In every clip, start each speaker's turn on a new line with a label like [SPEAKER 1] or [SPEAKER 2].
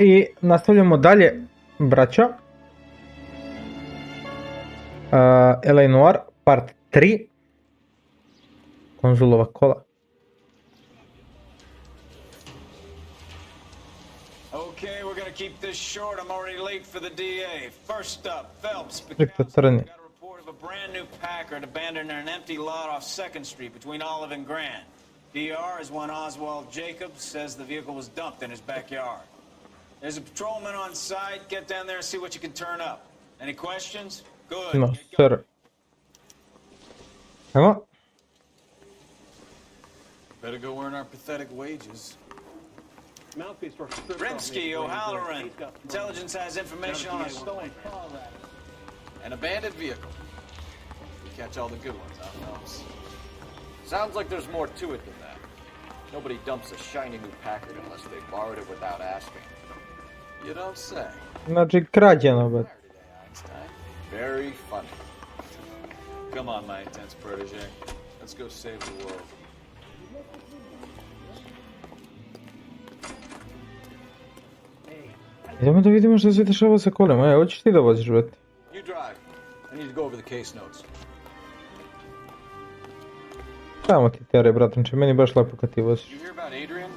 [SPEAKER 1] I nastavljamo dalje, braća. Noire, part 3. Konzulova kola.
[SPEAKER 2] Okay, we're gonna keep this short. I'm already late for the DA. First up, Phelps.
[SPEAKER 1] Strikta crnje.
[SPEAKER 2] Got a report of a brand new Packard abandoned in an empty lot off 2nd Street between Olive and Grand. DR is one Oswald Jacobs, says the vehicle was dumped in his backyard. There's a patrolman on site. Get down there and see what you can turn up. Any questions? Good.
[SPEAKER 1] No, sir. Evo.
[SPEAKER 2] Better go earn our pathetic wages. Rimsky, O'Halloran. Intelligence has information on a stolen car wreck. An abandoned vehicle. We catch all the good ones, huh, Phelps?
[SPEAKER 3] Sounds like there's more to it than that. Nobody dumps a shiny new Packard unless they borrowed it without asking.
[SPEAKER 2] You don't say.
[SPEAKER 1] Znači krađeno, bet.
[SPEAKER 2] Very funny. Come on, my intense protege. Let's go save the world.
[SPEAKER 1] Idemo da vidimo što se dešava sa kolima. Hoćeš ti da voziš, bet?
[SPEAKER 2] You drive. I need to go over the case notes.
[SPEAKER 1] Samo ti tere, bratanče, meni baš lepo kad ti voziš.
[SPEAKER 2] You hear about Adrian?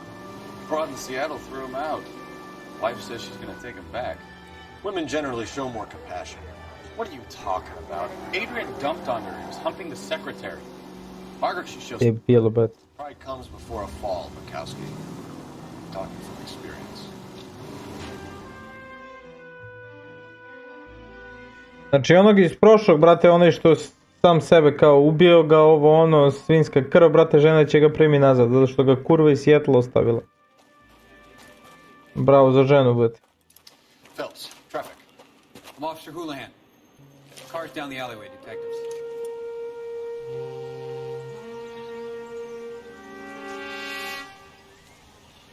[SPEAKER 2] Fraud in Seattle threw him out. Wife says she's gonna take him back. Women generally show more compassion.
[SPEAKER 3] What are you talking about? Adrian dumped on her. He was humping the secretary.
[SPEAKER 2] Margaret, she shows
[SPEAKER 1] Je bilo, bet.
[SPEAKER 2] pride comes before a fall, Bukowski. Talking from experience.
[SPEAKER 1] Znači onog iz prošlog, brate, onaj što sam sebe kao ubio ga, ovo ono, svinjska krv, brate, žena će ga primi nazad, zato što ga kurva iz Seattle ostavila. Bravo za ženu, brate.
[SPEAKER 2] Phelps, traffic. I'm Officer Houlihan. Cars down the alleyway, detectives.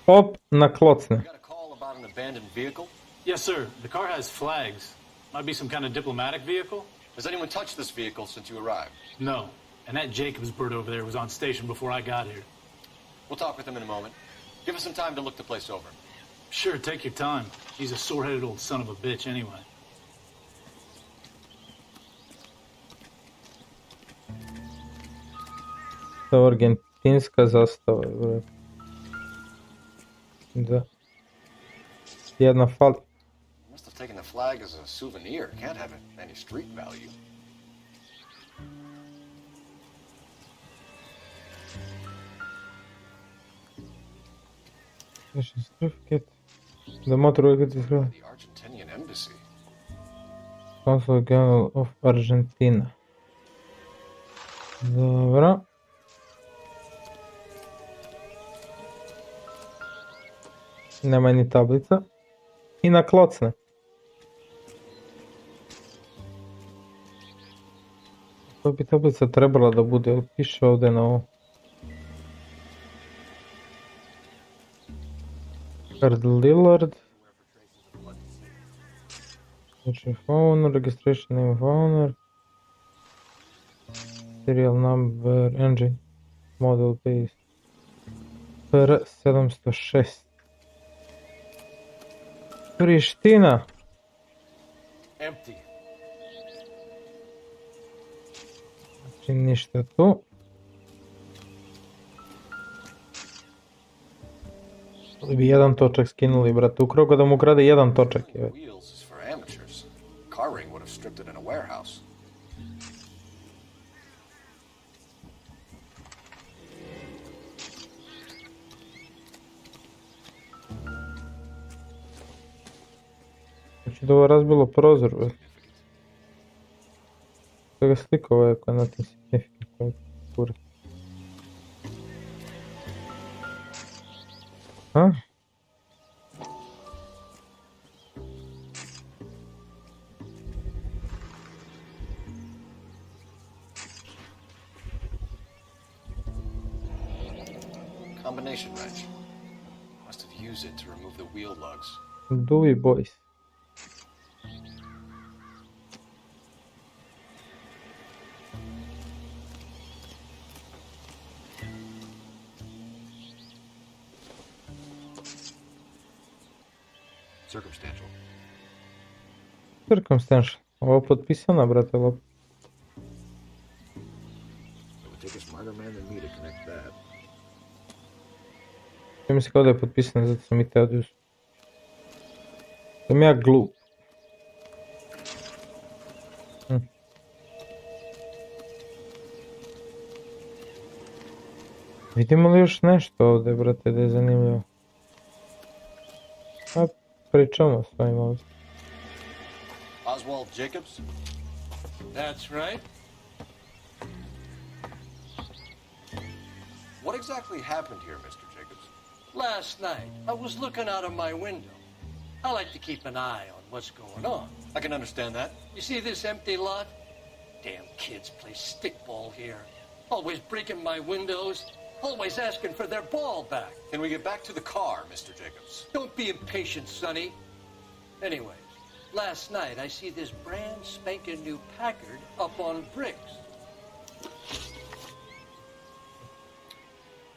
[SPEAKER 1] Op, na klocne.
[SPEAKER 2] You got a call about an abandoned vehicle?
[SPEAKER 4] Yes, sir. The car has flags. Might be some kind of diplomatic vehicle?
[SPEAKER 2] Has anyone touched this vehicle since you arrived?
[SPEAKER 4] No. And that Jacobs bird over there was on station before I got here.
[SPEAKER 2] We'll talk with him in a moment. Give us some time to look the place over.
[SPEAKER 4] Sure, take your time. He's a sore-headed old son of a bitch anyway.
[SPEAKER 1] To argentinska zastava, brate. Da. Jedna fali.
[SPEAKER 2] Must have taken the flag as a souvenir. Can't have any street value.
[SPEAKER 1] Certificate. The motor vehicle is
[SPEAKER 2] The Argentinian embassy.
[SPEAKER 1] Consul General of Argentina. Dobro. Nema ni tablica. I na klocne. To bi tablica trebala da bude, ali piše ovdje na ovo. Card Lillard. Znači owner, registration name of owner. Serial number, engine, model base. PR706. Priština.
[SPEAKER 2] Empty.
[SPEAKER 1] Znači ništa tu. Ali bi jedan točak skinuli, brate. Ukrogo da mu ukrade jedan točak je.
[SPEAKER 2] Wheels is for amateurs. Car ring would have stripped it in a warehouse.
[SPEAKER 1] Znači da ovo razbilo prozor, brate. To ga slika ovaj ako je na tim significant kure. Ha?
[SPEAKER 2] Combination wrench. Must have used it to remove the wheel lugs.
[SPEAKER 1] Dewey Boys.
[SPEAKER 3] Circumstantial.
[SPEAKER 1] Circumstantial. Ovo potpisana, brate, lop.
[SPEAKER 3] It would take a smarter man than me to connect that.
[SPEAKER 1] Ja mislim kao da je potpisana, zato sam i teo da uzmem. Sam ja glup. Vidimo li još nešto ovdje, brate, da je zanimljivo? A pričamo s ovim ovdje.
[SPEAKER 3] Oswald Jacobs?
[SPEAKER 5] That's right.
[SPEAKER 3] What exactly happened here, Mr. Jacobs?
[SPEAKER 5] Last night, I was looking out of my window. I like to keep an eye on what's going on.
[SPEAKER 3] I can understand that.
[SPEAKER 5] You see this empty lot? Damn kids play stickball here. Always breaking my windows. Always asking for their ball back.
[SPEAKER 3] Can we get back to the car, Mr. Jacobs?
[SPEAKER 5] Don't be impatient, Sonny. Anyways, last night I see this brand spanking new Packard up on bricks.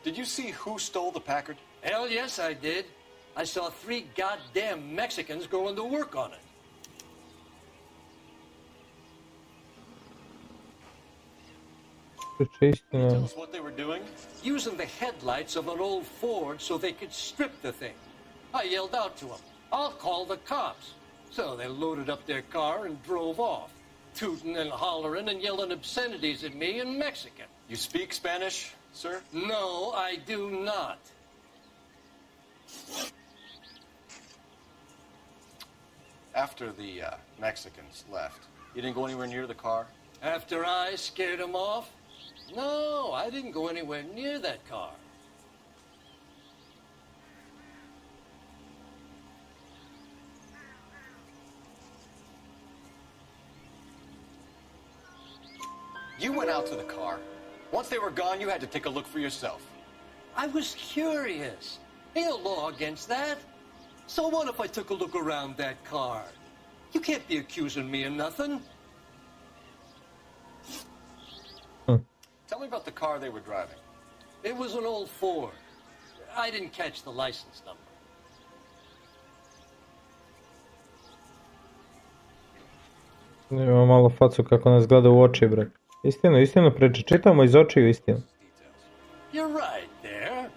[SPEAKER 3] Did you see who stole the Packard?
[SPEAKER 5] Hell yes, I did. I saw 3 goddamn Mexicans going to work on it.
[SPEAKER 3] Can you tell us what they were doing?
[SPEAKER 5] Using the headlights of an old Ford so they could strip the thing. I yelled out to them, "I'll call the cops." So they loaded up their car and drove off, tooting and hollering and yelling obscenities at me in Mexican.
[SPEAKER 3] You speak Spanish, sir?
[SPEAKER 5] No, I do not.
[SPEAKER 3] After the Mexicans left, you didn't go anywhere near the car?
[SPEAKER 5] After I scared them off? No, I didn't go anywhere near that car.
[SPEAKER 3] You went out to the car. Once they were gone, you had to take a look for yourself.
[SPEAKER 5] I was curious. Ain't no law against that. So what if I took a look around that car? You can't be accusing me of nothing.
[SPEAKER 3] Tell me about the car they were driving.
[SPEAKER 5] It was an old Ford. I didn't catch the license number.
[SPEAKER 1] Ima malo facu kako nas gleda u oči, bre. Istinu priča, čitamo iz očiju istinu.
[SPEAKER 5] You're right there.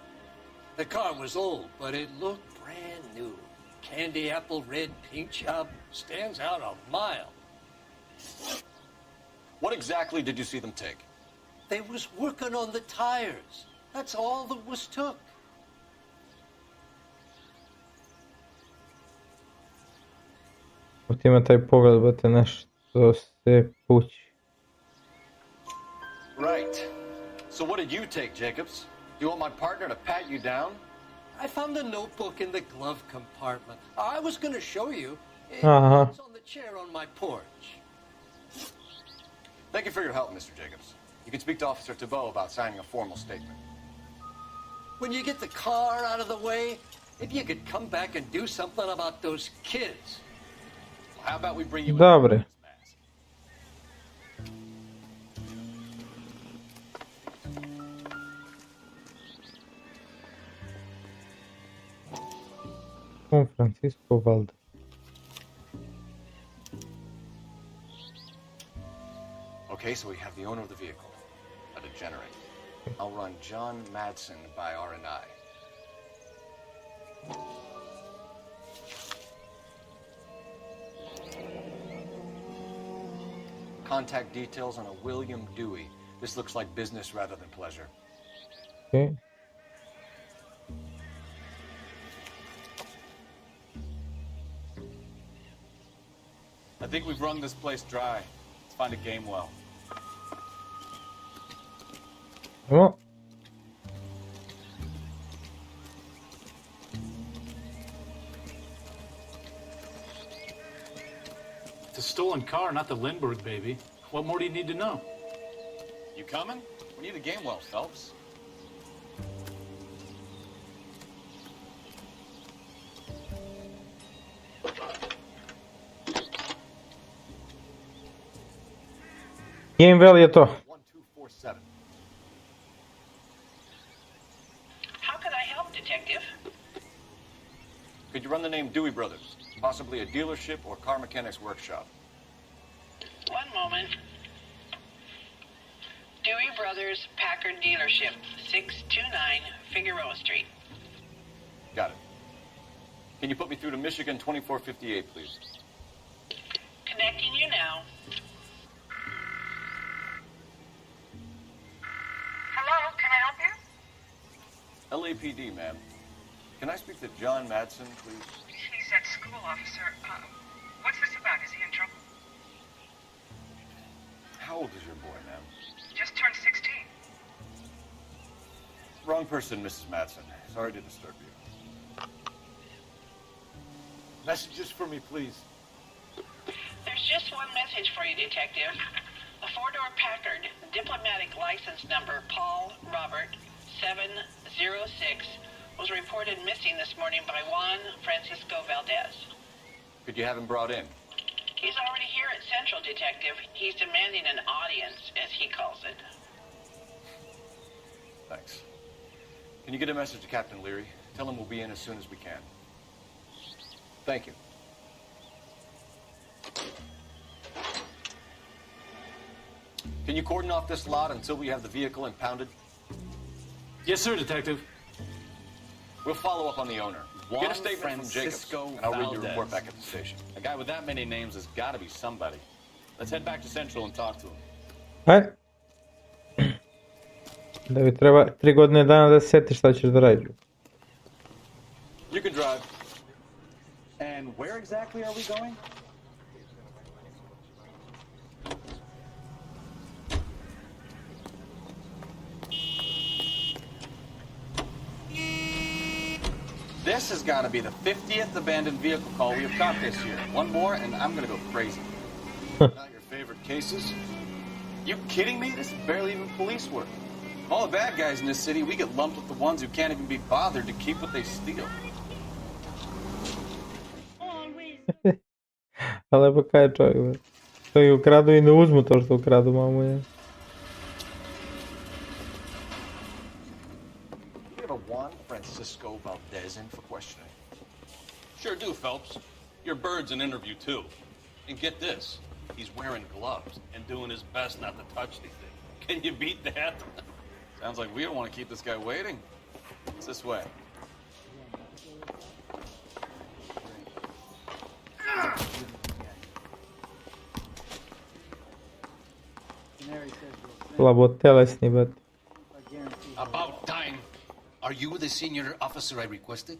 [SPEAKER 5] The car was old, but it looked brand new. Candy apple red paint job stands out a mile.
[SPEAKER 3] What exactly did you see them take?
[SPEAKER 5] They was working on the tires. That's all that was took.
[SPEAKER 1] Ima taj pogled, brate, nešto se pući.
[SPEAKER 3] Right. So what did you take, Jacobs? You want my partner to pat you down?
[SPEAKER 5] I found a notebook in the glove compartment. I was going to show you. It's on the chair on my porch.
[SPEAKER 3] Thank you for your help, Mr. Jacobs. You can speak to Officer Thibault about signing a formal statement.
[SPEAKER 5] When you get the car out of the way, if you could come back and do something about those kids.
[SPEAKER 3] Well, how about we bring you
[SPEAKER 1] Dobre.
[SPEAKER 3] in?
[SPEAKER 1] San Francisco Valde.
[SPEAKER 3] Okay, so we have the owner of the vehicle, a degenerate. I'll run John Madsen by R&I. Contact details on a William Dewey. This looks like business rather than pleasure.
[SPEAKER 1] Okay.
[SPEAKER 2] I think we've wrung this place dry. Let's find a game well.
[SPEAKER 1] Evo.
[SPEAKER 4] It's a stolen car, not the Lindbergh baby. What more do you need to know?
[SPEAKER 2] You coming? We need a game well, Phelps.
[SPEAKER 1] Gamewell je to.
[SPEAKER 3] 1247.
[SPEAKER 6] How can I help, Detective?
[SPEAKER 3] Could you run the name Dewey Brothers? Possibly a dealership or car mechanic's workshop.
[SPEAKER 6] One moment. Dewey Brothers Packard Dealership, 629 Figueroa Street.
[SPEAKER 3] Got it. Can you put me through to Michigan 2458, please?
[SPEAKER 6] Connecting you now. Hello, can I help you?
[SPEAKER 3] LAPD, ma'am. Can I speak to John Madsen, please?
[SPEAKER 7] He's at school, officer. What's this about? Is he in trouble?
[SPEAKER 3] How old is your boy, ma'am?
[SPEAKER 7] Just turned 16.
[SPEAKER 3] Wrong person, Mrs. Madsen. Sorry to disturb you.
[SPEAKER 4] Messages for me, please.
[SPEAKER 6] There's just one message for you, Detective. A four-door Packard, diplomatic license number Paul Robert 706, was reported missing this morning by Juan Francisco Valdez.
[SPEAKER 3] Could you have him brought in?
[SPEAKER 6] He's already here at Central, Detective. He's demanding an audience, as he calls it.
[SPEAKER 3] Thanks. Can you get a message to Captain Leary? Tell him we'll be in as soon as we can. Thank you. Can you cordon off this lot until we have the vehicle impounded?
[SPEAKER 4] Yes, sir, Detective.
[SPEAKER 3] We'll follow up on the owner. Get
[SPEAKER 8] Juan
[SPEAKER 3] a statement from Jacobs,
[SPEAKER 8] Francisco
[SPEAKER 3] and I'll read your
[SPEAKER 8] Valdez.
[SPEAKER 3] report back at the station.
[SPEAKER 8] A guy with that many names has got to be somebody. Let's head back to Central and talk to him.
[SPEAKER 1] Ajde. Da bi treba 3 godine dana da se setiš šta ćeš da radiš.
[SPEAKER 3] You can drive.
[SPEAKER 8] And where exactly are we going? This has got to be the 50th abandoned vehicle call we have caught this year. One more, and I'm going to go crazy.
[SPEAKER 3] Not your favorite cases?
[SPEAKER 8] You kidding me? This is barely even police work. All the bad guys in this city, we get lumped with the ones who can't even be bothered to keep what they steal.
[SPEAKER 1] Ali lepo kaj čovjek, bre. To i ukradu i ne uzmu to što ukradu, mamu je.
[SPEAKER 3] You have a Juan Francisco Valdez in for questioning.
[SPEAKER 9] Sure do, Phelps. Your bird's an interview, too. And get this, he's wearing gloves and doing his best not to touch anything. Can you beat that?
[SPEAKER 8] Sounds like we don't want to keep this guy waiting. It's this way.
[SPEAKER 1] Slabotelesni, bet.
[SPEAKER 5] About time. Are you the senior officer I requested?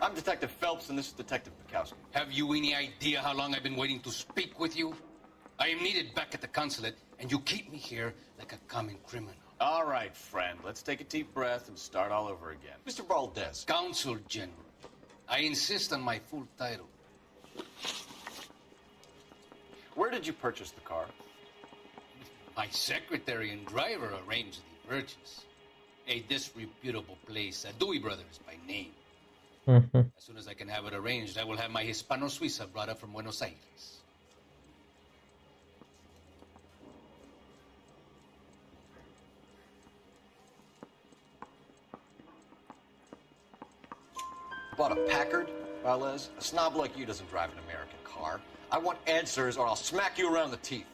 [SPEAKER 3] I'm Detective Phelps, and this is Detective Bukowski.
[SPEAKER 5] Have you any idea how long I've been waiting to speak with you? I am needed back at the consulate, and you keep me here like a common criminal.
[SPEAKER 8] All right, friend. Let's take a deep breath and start all over again.
[SPEAKER 3] Mr. Valdez.
[SPEAKER 5] Consul General. I insist on my full title.
[SPEAKER 3] Where did you purchase the car?
[SPEAKER 5] My secretary and driver arranged the purchase. A disreputable place, Dewey Brothers by name. As soon as I can have it arranged, I will have my Hispano Suiza brought up from Buenos Aires.
[SPEAKER 3] Bought a Packard, Valdez? A snob like you doesn't drive an American car. I want answers or I'll smack you around the teeth.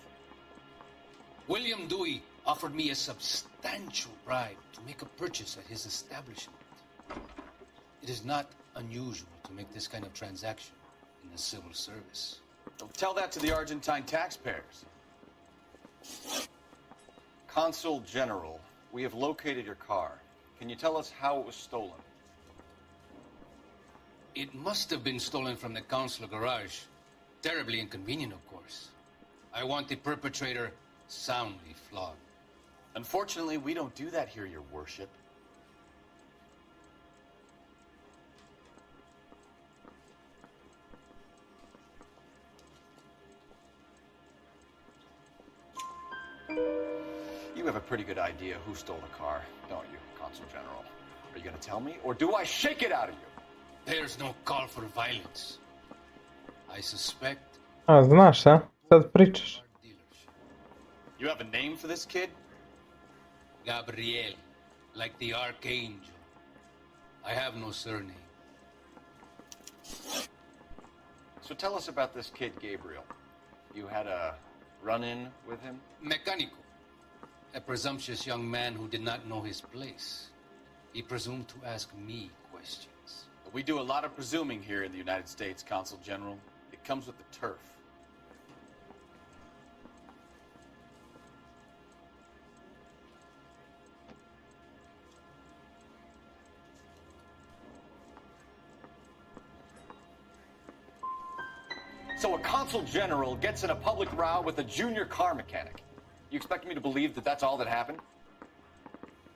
[SPEAKER 5] William Dewey offered me a substantial bribe to make a purchase at his establishment. It is not unusual to make this kind of transaction in the civil service.
[SPEAKER 8] Don't tell that to the Argentine taxpayers.
[SPEAKER 3] Consul General, we have located your car. Can you tell us how it was stolen?
[SPEAKER 5] It must have been stolen from the consular garage. Terribly inconvenient, of course. I want the perpetrator soundly flogged.
[SPEAKER 3] Unfortunately, we don't do that here, your worship. You have a pretty good idea who stole the car, don't you, Consul General? Are you going to tell me, or do I shake it out of you?
[SPEAKER 5] There's no call for violence. I suspect
[SPEAKER 1] A, znaš, a? Sad pričaš.
[SPEAKER 5] our dealership.
[SPEAKER 8] You have a name for this kid?
[SPEAKER 5] Gabriel, like the archangel. I have no surname.
[SPEAKER 3] So tell us about this kid, Gabriel. You had a run-in with him?
[SPEAKER 10] Mecánico. A presumptuous young man who did not know his place. He presumed to ask me questions.
[SPEAKER 8] We do a lot of presuming here in the United States, Consul General. It comes with the turf.
[SPEAKER 3] So a Consul General gets in a public row with a junior car mechanic. You expect me to believe that that's all that happened?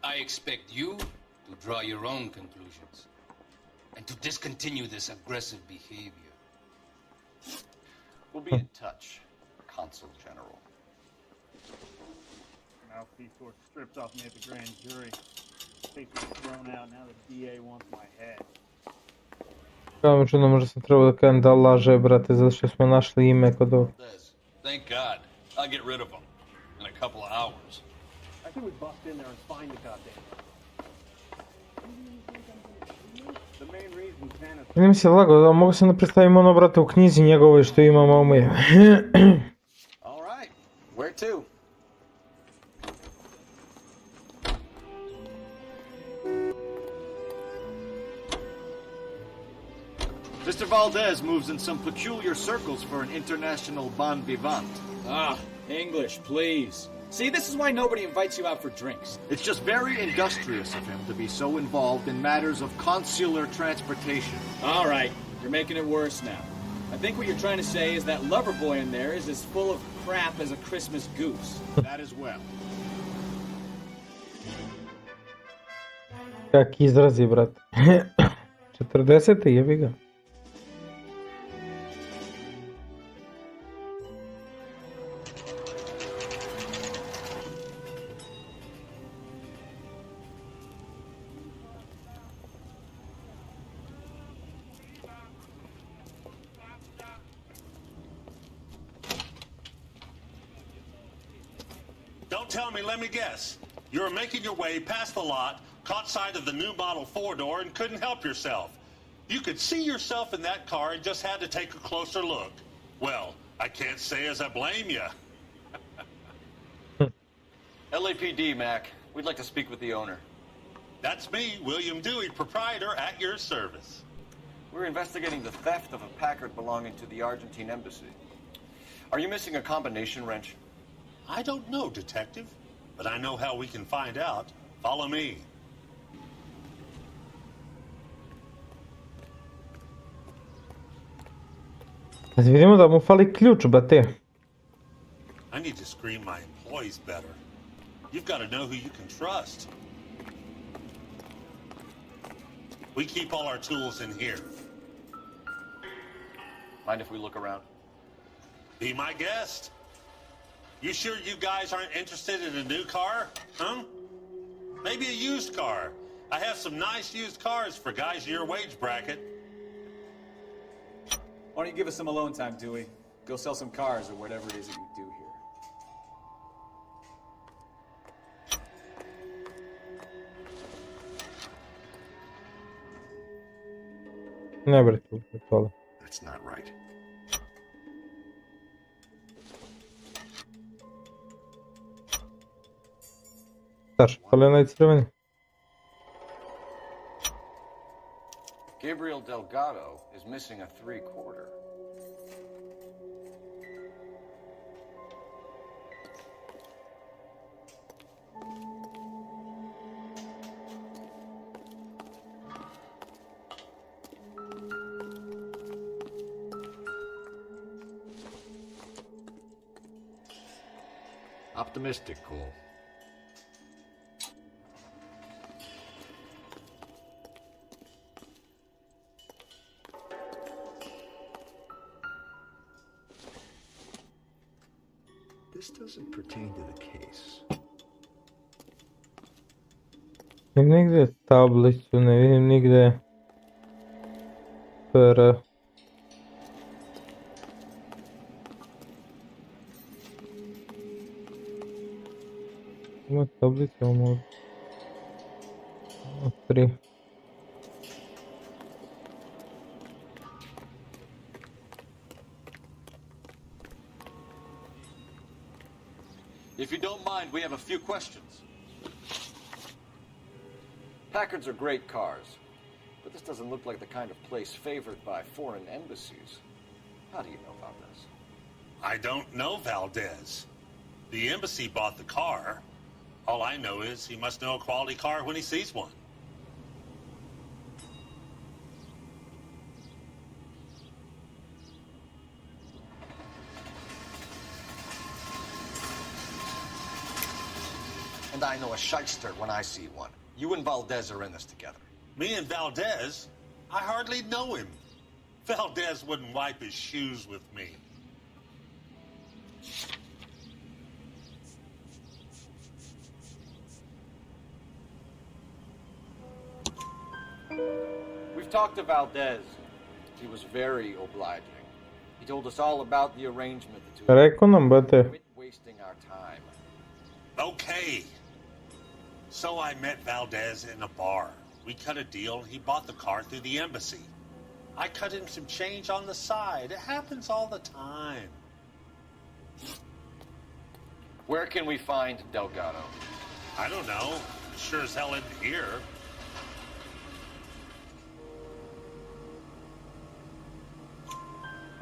[SPEAKER 10] I expect you to draw your own conclusions. And to discontinue this aggressive behavior.
[SPEAKER 3] We'll be in touch, Consul General.
[SPEAKER 11] Mouthpiece were stripped off me at the grand jury. Case was thrown out. Now the DA wants my head.
[SPEAKER 1] Kao čudno, možda sam trebao da kažem da laže, brate, zato što smo našli ime kod ovog.
[SPEAKER 9] Thank God. I'll get rid of him in a couple of hours.
[SPEAKER 11] I think we bust in there and find the goddamn. The main reason Santa.
[SPEAKER 1] Ne mi se lago, da mogu se da predstavim ono, brate, u knjizi njegovoj što imam ovome.
[SPEAKER 8] All right. Where to?
[SPEAKER 3] Mr. Valdez moves in some peculiar circles for an international bon vivant.
[SPEAKER 12] Ah, English, please. See, this is why nobody invites you out for drinks.
[SPEAKER 3] It's just very industrious of him to be so involved in matters of consular transportation.
[SPEAKER 12] All right, you're making it worse now. I think what you're trying to say is that lover boy in there is as full of crap as a Christmas goose.
[SPEAKER 3] That as well.
[SPEAKER 1] Kak izrazi, brate. 40. jebi ga.
[SPEAKER 9] Don't tell me, let me guess. You were making your way past the lot, caught sight of the new model four-door, and couldn't help yourself. You could see yourself in that car and just had to take a closer look. Well, I can't say as I blame you.
[SPEAKER 3] LAPD, Mac. We'd like to speak with the owner.
[SPEAKER 9] That's me, William Dewey, proprietor, at your service.
[SPEAKER 3] We're investigating the theft of a Packard belonging to the Argentine embassy. Are you missing a combination wrench?
[SPEAKER 9] I don't know, Detective, but I know how we can find out. Follow me.
[SPEAKER 1] Vidimo da mu fali ključ, brate.
[SPEAKER 9] I need to screen my employees better. You've got to know who you can trust. We keep all our tools in here.
[SPEAKER 3] Mind if we look around?
[SPEAKER 9] Be my guest. You sure you guys aren't interested in a new car? Huh? Maybe a used car. I have some nice used cars for guys in your wage bracket.
[SPEAKER 12] Why don't you give us some alone time, Dewey? Go sell some cars or whatever it is that you do here.
[SPEAKER 1] Ne bre, tu hvala.
[SPEAKER 3] That's not right.
[SPEAKER 1] Staš, fali onaj crveni.
[SPEAKER 3] Gabriel Delgado is missing a 3/4. Optimistic, Cole.
[SPEAKER 13] This doesn't pertain to the case.
[SPEAKER 1] Vidim nigde tablicu, ne vidim nigde PR. Ima tablica, ovo 3.
[SPEAKER 3] mind, we have a few questions. Packards are great cars, but this doesn't look like the kind of place favored by foreign embassies. How do you know about this?
[SPEAKER 9] I don't know Valdez. The embassy bought the car. All I know is he must know a quality car when he sees one.
[SPEAKER 3] And I know a shyster when I see one. You and Valdez are in this together.
[SPEAKER 9] Me and Valdez? I hardly know him. Valdez wouldn't wipe his shoes with me.
[SPEAKER 3] We've talked to Valdez. He was very obliging. He told us all about the arrangement the two
[SPEAKER 1] Rekao nam, brate.
[SPEAKER 3] Quit wasting our time.
[SPEAKER 9] Okay. So I met Valdez in a bar. We cut a deal and he bought the car through the embassy. I cut him some change on the side. It happens all the time.
[SPEAKER 3] Where can we find Delgado?
[SPEAKER 9] I don't know. Sure as hell isn't here.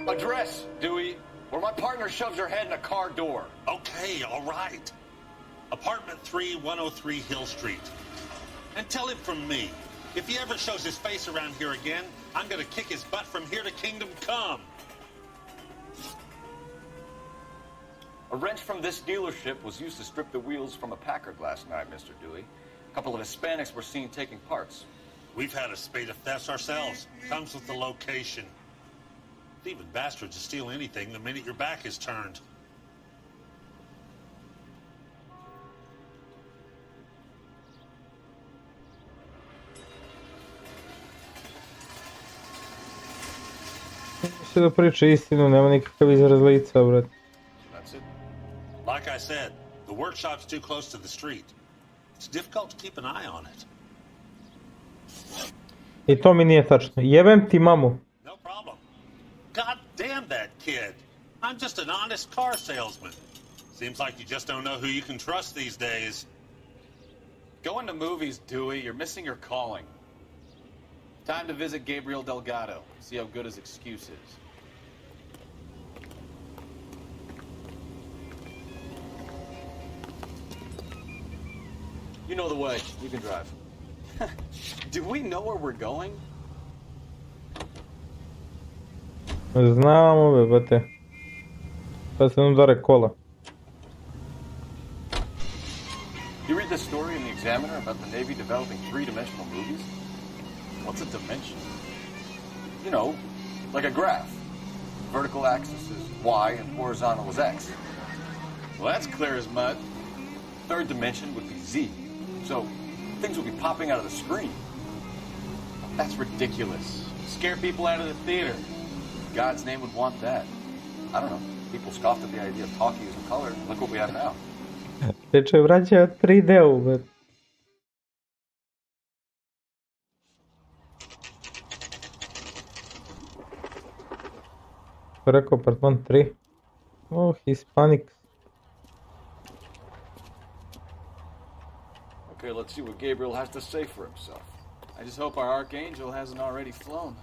[SPEAKER 3] Address, Dewey, where my partner shoves her head in a car door.
[SPEAKER 9] Okay, all right. Apartment 3, 103 Hill Street. And tell him from me, if he ever shows his face around here again, I'm gonna kick his butt from here to Kingdom Come.
[SPEAKER 3] A wrench from this dealership was used to strip the wheels from a Packard last night, Mr. Dewey. A couple of Hispanics were seen taking parts.
[SPEAKER 9] We've had a spate of thefts ourselves. Comes with the location. Thieving bastards will steal anything the minute your back is turned.
[SPEAKER 1] Mislim da priča istinu, nema nikakav izraz lica, brate.
[SPEAKER 9] That's it. Like I said, the workshop's too close to the street. It's difficult to keep an eye on it.
[SPEAKER 1] I to mi nije tačno. Jebem ti mamu.
[SPEAKER 9] No problem. God damn that kid. I'm just an honest car salesman. Seems like you just don't know who you can trust these days.
[SPEAKER 12] Going to movies, Dewey. You're missing your calling. Time to visit Gabriel Delgado. See how good his excuse is.
[SPEAKER 3] You know the way. You can drive.
[SPEAKER 12] Do we know where we're going?
[SPEAKER 1] Znamo be, brate. Pa se nam udare kola.
[SPEAKER 3] You read the story in the Examiner about the Navy developing three-dimensional movies?
[SPEAKER 12] What's a dimension?
[SPEAKER 3] You know, like a graph. Vertical axis is Y and horizontal is X.
[SPEAKER 12] Well, that's clear as mud.
[SPEAKER 3] Third dimension would be Z. So things would be popping out of the screen.
[SPEAKER 12] That's ridiculous. Scare people out of the theater. God's name would want that.
[SPEAKER 3] I don't know. People scoffed at the idea of talkie using color. Look what we have now.
[SPEAKER 1] Teče vraća 3D-u, brate. Rekao apartman 3. Oh, Hispanics.
[SPEAKER 3] Okay, let's see what Gabriel has to say for himself.
[SPEAKER 12] I just hope our archangel hasn't already flown.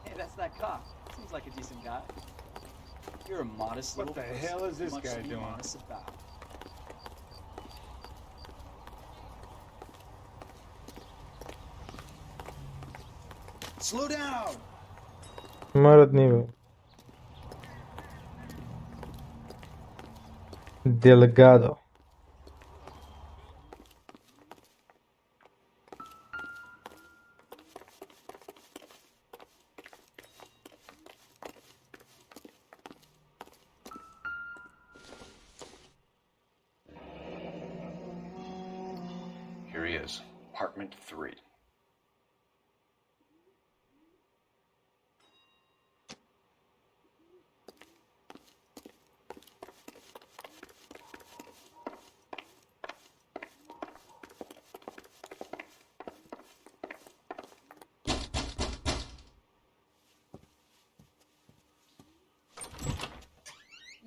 [SPEAKER 14] Hey, that's that cop. Seems like a decent guy. You're a modest
[SPEAKER 11] What
[SPEAKER 14] little
[SPEAKER 11] the
[SPEAKER 14] person.
[SPEAKER 11] hell is this
[SPEAKER 14] Much
[SPEAKER 11] guy
[SPEAKER 14] to be
[SPEAKER 11] doing?
[SPEAKER 14] modest about.
[SPEAKER 11] Slow down!
[SPEAKER 1] Mărăt nivel. Delgado.
[SPEAKER 3] Here he is, apartment 3.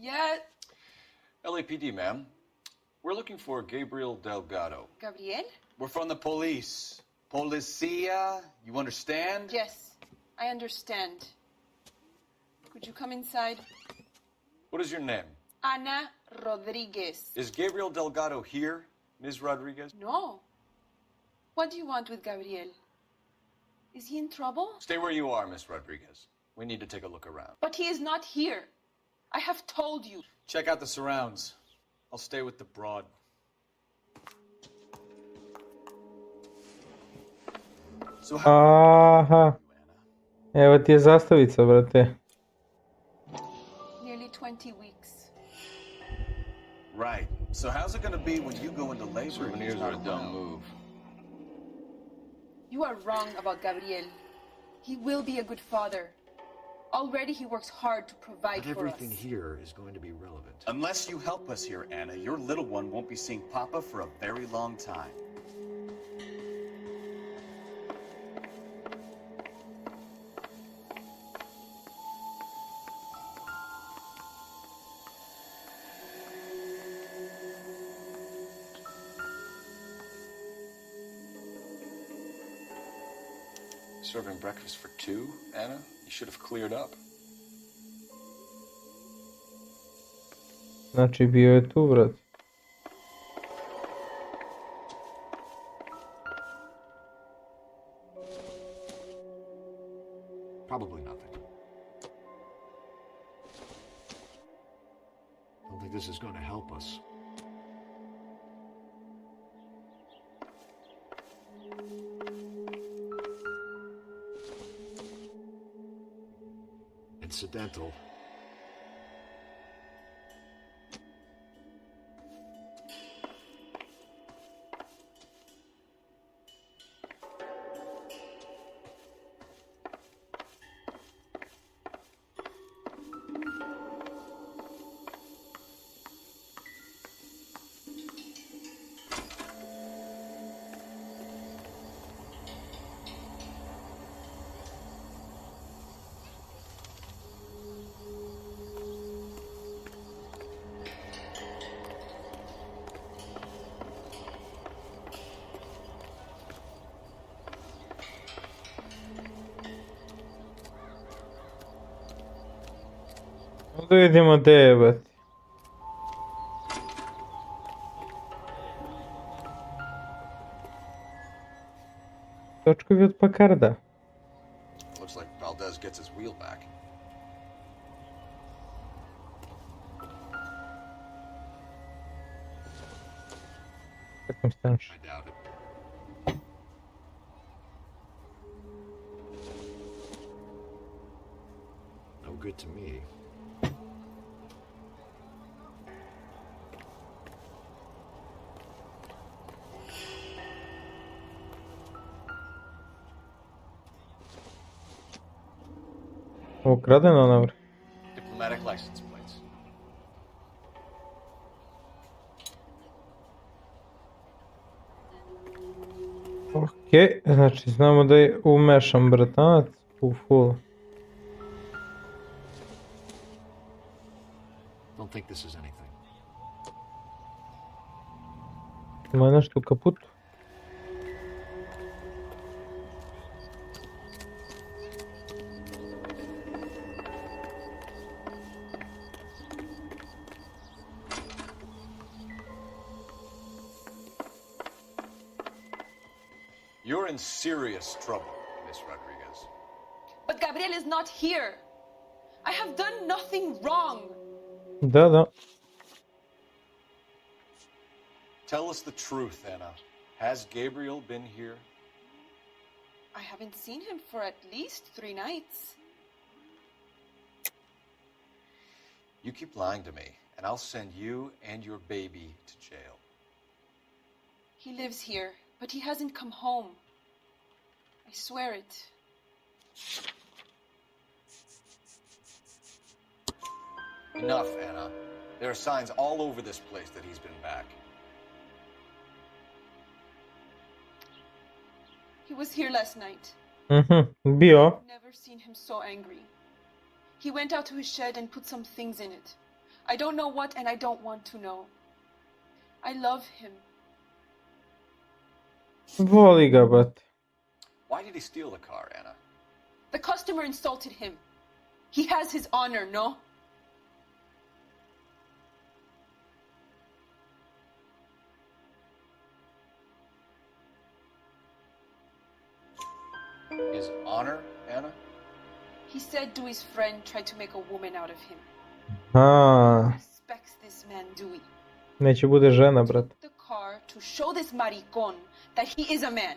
[SPEAKER 15] Yet.
[SPEAKER 3] LAPD, ma'am. We're looking for Gabriel Delgado.
[SPEAKER 15] Gabriel?
[SPEAKER 3] We're from the police. Policia, you understand?
[SPEAKER 15] Yes, I understand. Could you come inside?
[SPEAKER 3] What is your name?
[SPEAKER 15] Ana Rodriguez.
[SPEAKER 3] Is Gabriel Delgado here, Ms. Rodriguez?
[SPEAKER 15] No. What do you want with Gabriel? Is he in trouble?
[SPEAKER 3] Stay where you are, Ms. Rodriguez. We need to take a look around.
[SPEAKER 15] But he is not here. I have told you.
[SPEAKER 12] Check out the surrounds. I'll stay with the broad. So
[SPEAKER 1] Aha. Evo ti je zastavica, brate.
[SPEAKER 15] Nearly 20 weeks.
[SPEAKER 8] Right. So how's it gonna be when you go into labor?
[SPEAKER 3] Souvenirs are a dumb move.
[SPEAKER 15] You are wrong about Gabriel. He will be a good father. Already he works hard to provide
[SPEAKER 13] But
[SPEAKER 15] for us.
[SPEAKER 13] everything here is going to be relevant.
[SPEAKER 8] Unless you help us here, Anna, your little one won't be seeing Papa for a very long time.
[SPEAKER 3] Serving breakfast for two, Anna? You should have cleared up.
[SPEAKER 1] Znači bio je tu, brat.
[SPEAKER 13] Probably nothing. I don't think this is going to help us. Incidental.
[SPEAKER 1] Da vidimo gde je, brate. Točkovi od Pakarda.
[SPEAKER 3] Looks like Valdez gets his wheel back.
[SPEAKER 1] Circumstance.
[SPEAKER 13] I doubt it. No good to me.
[SPEAKER 1] Ukradeno, Noire.
[SPEAKER 3] Diplomatic license plates.
[SPEAKER 1] Okej, znači znamo da je umešan bratanac u full.
[SPEAKER 13] Don't think this is anything.
[SPEAKER 1] Ima nešto u kaputu.
[SPEAKER 3] You're in serious trouble, Miss Rodriguez.
[SPEAKER 15] But Gabriel is not here. I have done nothing wrong.
[SPEAKER 1] Da.
[SPEAKER 3] Tell us the truth, Anna. Has Gabriel been here?
[SPEAKER 15] I haven't seen him for at least 3 nights.
[SPEAKER 3] You keep lying to me, and I'll send you and your baby to jail.
[SPEAKER 15] He lives here, but he hasn't come home. I swear it.
[SPEAKER 3] Enough, Anna. There are signs all over this place that he's been back.
[SPEAKER 15] He was here last night.
[SPEAKER 1] Bio.
[SPEAKER 15] I've never seen him so angry. He went out to his shed and put some things in it. I don't know what and I don't want to know. I love him.
[SPEAKER 1] Voli ga, brate.
[SPEAKER 3] Why did he steal the car, Anna?
[SPEAKER 15] The customer insulted him. He has his honor, no?
[SPEAKER 3] His honor, Anna?
[SPEAKER 15] He said Dewey's friend tried to make a woman out of him.
[SPEAKER 1] A,
[SPEAKER 15] Respects this man, Dewey.
[SPEAKER 1] neće bude žena, brate.
[SPEAKER 15] The car to show this maricon that he is a man.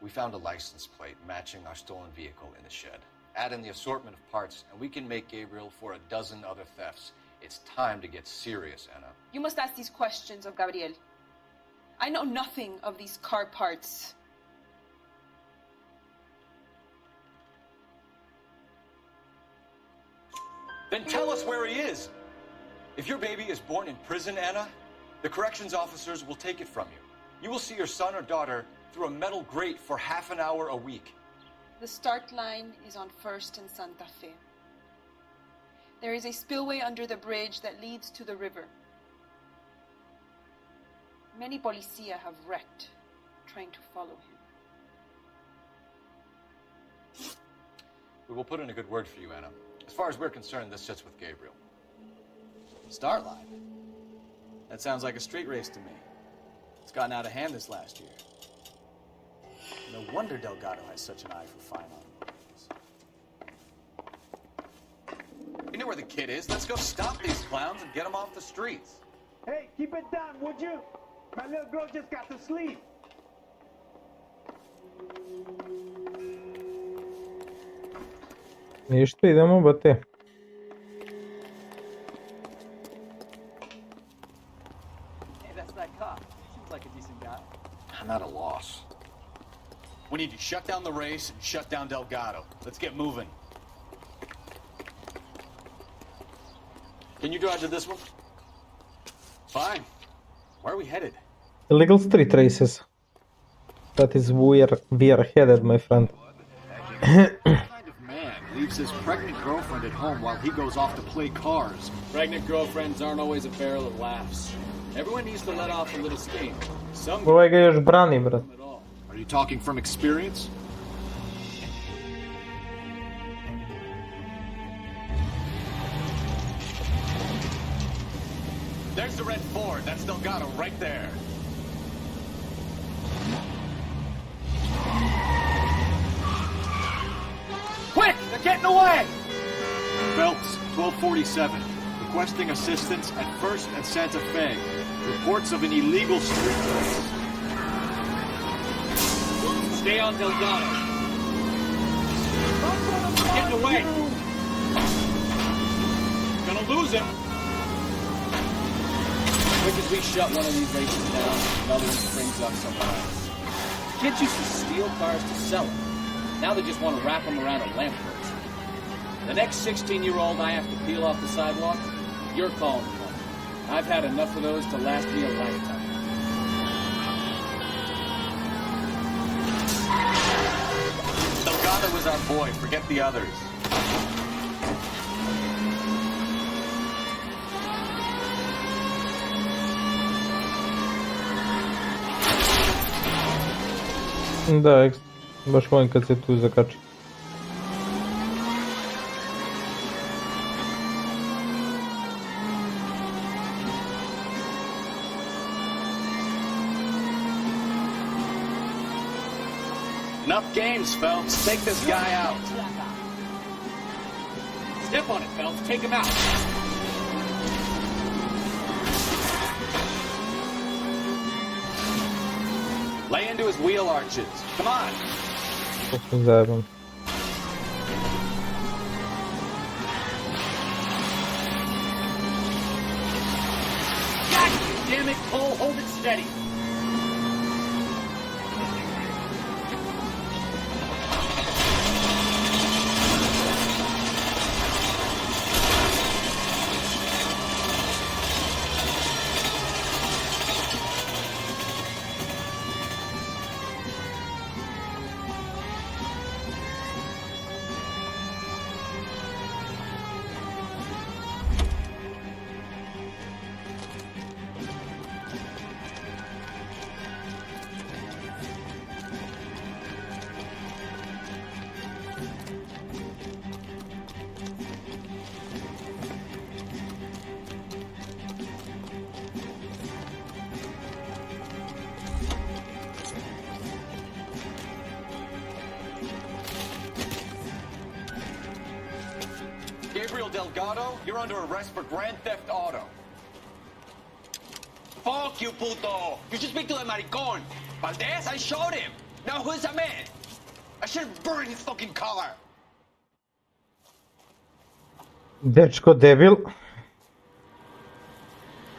[SPEAKER 3] We found a license plate matching our stolen vehicle in the shed. Add in the assortment of parts, and we can make Gabriel for a dozen other thefts. It's time to get serious, Anna.
[SPEAKER 15] You must ask these questions of Gabriel. I know nothing of these car parts.
[SPEAKER 3] Then tell us where he is. If your baby is born in prison, Anna, the corrections officers will take it from you. You will see your son or daughter through a metal grate for half an hour a week.
[SPEAKER 15] The start line is on 1st and Santa Fe. There is a spillway under the bridge that leads to the river. Many policia have wrecked trying to follow him.
[SPEAKER 3] We will put in a good word for you, Anna. As far as we're concerned, this sits with Gabriel.
[SPEAKER 12] Start line? That sounds like a street race to me. It's gotten out of hand this last year. No wonder Delgado has such an eye for fine automobiles.
[SPEAKER 3] You know where the kid is. Let's go stop these clowns and get them off the streets.
[SPEAKER 11] Hey, keep it down, would you? My little girl just got to sleep.
[SPEAKER 1] Ništa, idemo, brate.
[SPEAKER 14] Hey, that's that cop. Seems like a decent guy.
[SPEAKER 3] I'm at a loss.
[SPEAKER 12] We need to shut down the race and shut down Delgado. Let's get moving. Can you drive to this one? Fine. Where are we headed?
[SPEAKER 1] Illegal street races. That is where we are headed, my friend.
[SPEAKER 13] What kind of man leaves his pregnant girlfriend at home while he goes off to play cars?
[SPEAKER 16] Pregnant girlfriends aren't always a barrel of laughs. Everyone needs to let off a little steam. Some
[SPEAKER 1] Ovaj ga još brani, brat.
[SPEAKER 13] Are you talking from experience?
[SPEAKER 3] There's the red Ford. That's Delgado right there.
[SPEAKER 5] Quick! They're getting away!
[SPEAKER 13] Phelps, 1247. Requesting assistance at 1st and Santa Fe. Reports of an illegal street race.
[SPEAKER 16] stay on Delgado. Getting away. Gonna lose him. Quick as we shut one of these races down, another one springs up somewhere else. Kids used to steal cars to sell them. Now they just want to wrap them around a lamppost. The next 16-year-old I have to peel off the sidewalk, you're calling me one. I've had enough of those to last me a lifetime.
[SPEAKER 3] Delgado was our boy. Forget the others.
[SPEAKER 1] Da, baš volim kad se tu zakači.
[SPEAKER 12] Enough games, Phelps. Take this guy out.
[SPEAKER 16] Step on it, Phelps. Take him out.
[SPEAKER 12] Lay into his wheel arches. Come on.
[SPEAKER 1] Zajebam.
[SPEAKER 16] God damn it, Cole. Hold it steady.
[SPEAKER 3] Delgado, you're under arrest for grand theft auto.
[SPEAKER 17] Fuck you, puto! You should speak to the maricon. Valdez, I showed him. Now who's the man? I should have burned his fucking car.
[SPEAKER 1] Dečko debil.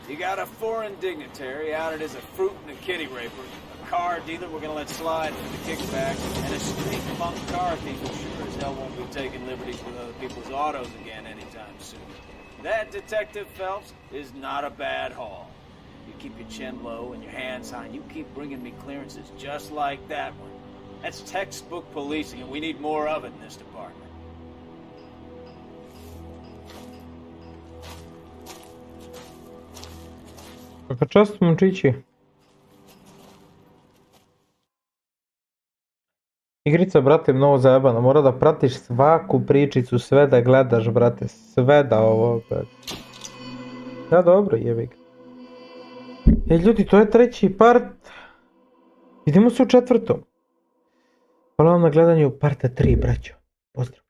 [SPEAKER 12] You got a foreign dignitary outed as a fruit and a kitty raper, a car dealer we're gonna let slide for the kickback, and a street punk car thief who sure as hell won't be taking liberties with other people's autos again anytime soon. That, Detective Phelps, is not a bad haul. You keep your chin low and your hands high, and you keep bringing me clearances just like that one. That's textbook policing, and we need more of it in this department.
[SPEAKER 1] Kaka čast momčići. Igrica, brate, mnogo zajebana. Mora da pratiš svaku pričicu, sve da gledaš, brate. Sve da ovo, brate. Ja, dobro, jebi ga. Ljudi, to je treći part. Vidimo se u četvrtom. Hvala vam na gledanju parta 3, braćo. Pozdrav.